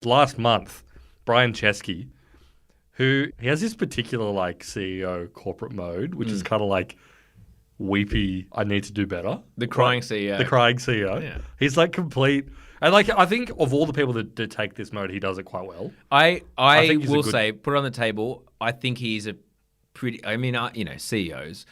last month, Brian Chesky, who he has this particular like CEO corporate mode, which is kind of like weepy, I need to do better. The crying CEO. The crying CEO. Yeah. He's like complete. And like, I think of all the people that take this mode, he does it quite well. I think he's will say, put it on the table, I think he's a pretty, CEOs,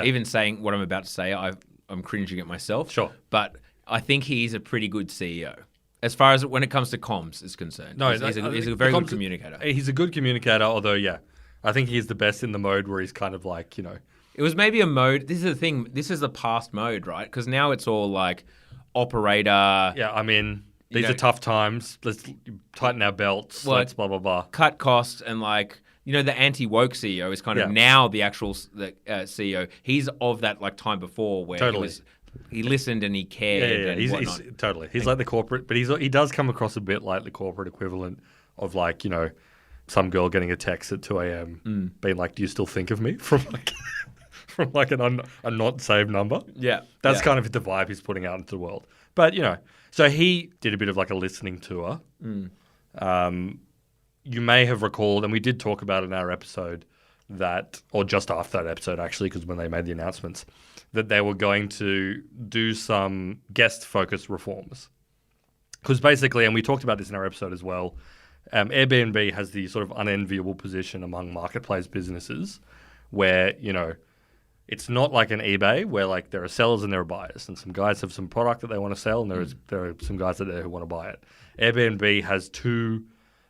even saying what I'm about to say, I'm cringing at myself. Sure. But I think he's a pretty good CEO. As far as when it comes to comms is concerned. No, he's a very good communicator. He's a good communicator, although, I think he's the best in the mode where he's kind of like, It was maybe a mode. This is the thing. This is the past mode, right? Because now it's all like operator. Yeah, I mean, these are tough times. Let's tighten our belts. Let's blah, blah, blah. Cut costs and like, the anti-woke CEO is kind of now the actual CEO. He's of that like time before where he listened and he cared. Yeah. And he's totally. He's like the corporate, but he does come across a bit like the corporate equivalent of like, some girl getting a text at 2 a.m. being like, do you still think of me? From like a not saved number. Yeah. That's kind of the vibe he's putting out into the world. But, so he did a bit of like a listening tour. You may have recalled, and we did talk about in our episode or just after that episode actually, because when they made the announcements, that they were going to do some guest-focused reforms. Because basically, and we talked about this in our episode as well, Airbnb has the sort of unenviable position among marketplace businesses where, it's not like an eBay where like there are sellers and there are buyers, and some guys have some product that they want to sell, and there are some guys out there who want to buy it. Airbnb has two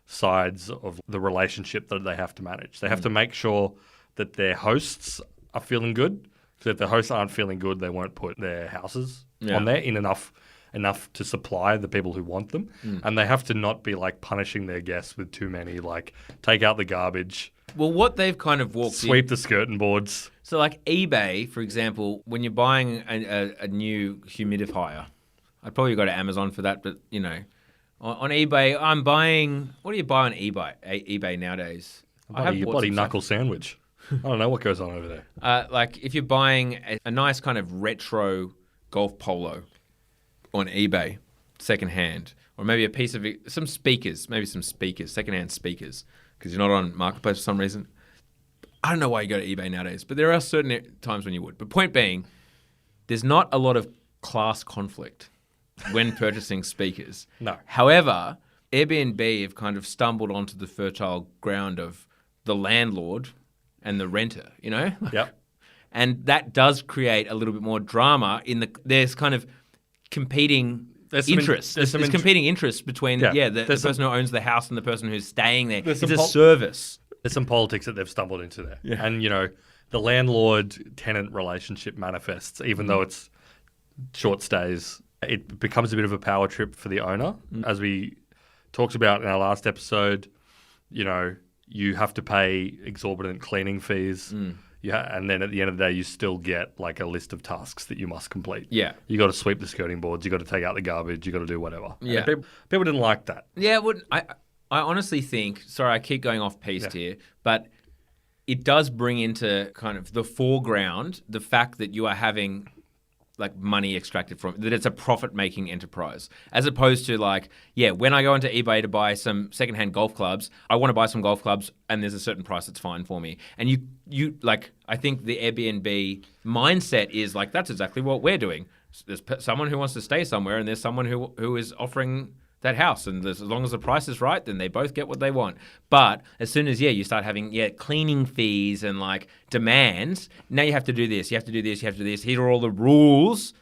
sides of the relationship that they have to manage. They have to make sure that their hosts are feeling good. So if the hosts aren't feeling good, they won't put their houses on there in enough to supply the people who want them. And they have to not be like punishing their guests with too many, like take out the garbage. Well, what they've kind of sweep the skirting boards. So like eBay, for example, when you're buying a new humidifier, I'd probably go to Amazon for that, but on eBay, I'm buying, what do you buy on eBay nowadays? Bloody knuckle sandwich. I don't know what goes on over there. Like if you're buying a nice kind of retro golf polo on eBay, secondhand, or maybe a piece of some speakers, secondhand speakers, because you're not on Marketplace for some reason. I don't know why you go to eBay nowadays, but there are certain times when you would. But point being, there's not a lot of class conflict when purchasing speakers. No. However, Airbnb have kind of stumbled onto the fertile ground of the landlord and the renter, Yep. And that does create a little bit more drama there's kind of competing interests. There's competing interests between the person who owns the house and the person who's staying there. It's a service. There's some politics that they've stumbled into there. Yeah. And, the landlord-tenant relationship manifests, even though it's short stays. It becomes a bit of a power trip for the owner. As we talked about in our last episode, you have to pay exorbitant cleaning fees. And then at the end of the day, you still get like a list of tasks that you must complete. Yeah. You got to sweep the skirting boards. You got to take out the garbage. You got to do whatever. Yeah. People didn't like that. Yeah. I honestly think, sorry, I keep going off piste here, but it does bring into kind of the foreground the fact that you are having like money extracted from it, that it's a profit-making enterprise, as opposed to like, when I go into eBay to buy some secondhand golf clubs, I want to buy some golf clubs and there's a certain price that's fine for me. And you like, I think the Airbnb mindset is like, that's exactly what we're doing. There's someone who wants to stay somewhere and there's someone who is offering that house, and as long as the price is right, then they both get what they want. But as soon as you start having cleaning fees and like demands, now you have to do this, you have to do this, you have to do this. Here are all the rules.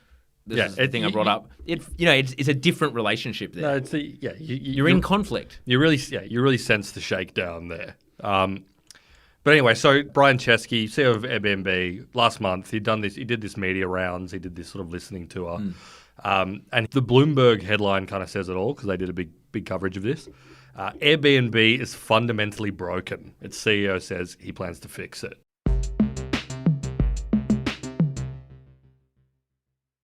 This is the thing I brought up. It's a different relationship there. No, it's you're in conflict. You really sense the shakedown there. But anyway, so Brian Chesky, CEO of Airbnb, last month he did this media rounds, he did this sort of listening tour. And the Bloomberg headline kind of says it all because they did a big coverage of this. Airbnb is fundamentally broken. Its CEO says he plans to fix it.